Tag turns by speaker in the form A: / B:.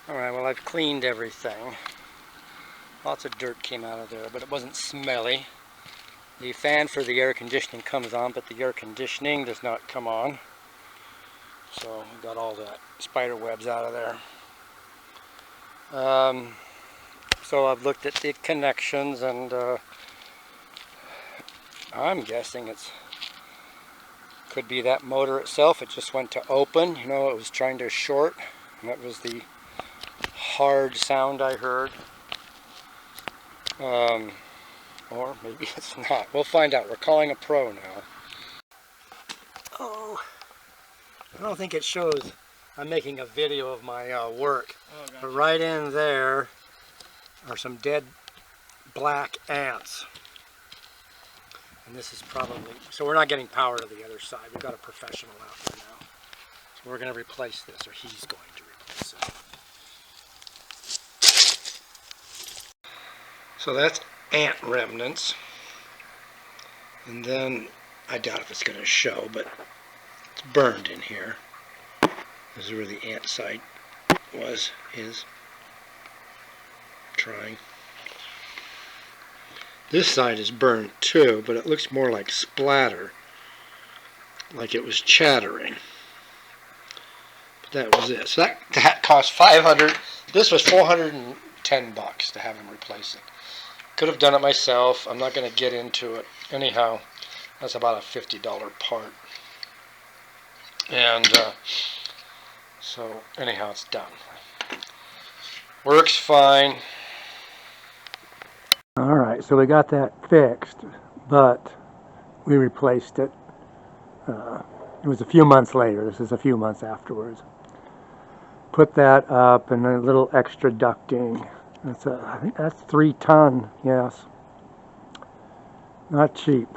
A: Alright, well, I've cleaned everything. Lots of dirt came out of there, but it wasn't smelly. The fan for the air conditioning comes on, but the air conditioning does not come on. So we got all the spider webs out of there. So I've looked at the connections, and I'm guessing it's could be that motor itself. It just went to open. You know, it was trying to short, and that was the hard sound I heard. Or maybe it's not. We'll find out. We're calling a pro now. Oh, I don't think it shows. I'm making a video of my work. Oh, gotcha. But right in there are some dead black ants. And this is probably, so we're not getting power to the other side. We've got a professional out there now. So we're going to replace this, or he's going to replace it. So that's ant remnants. And then, I doubt if it's going to show, but it's burned in here. This is where the ant site is. Trying. This side is burned too, but it looks more like splatter, like it was chattering. But that was it. So that cost $500. This was $410 to have him replace it. Could have done it myself. I'm not going to get into it. Anyhow, that's about a $50 part. And so anyhow, it's done. Works fine. Alright, so we got that fixed, but we replaced it. It was a few months later. This is a few months afterwards. Put that up, and a little extra ducting. I think that's 3 ton, yes. Not cheap.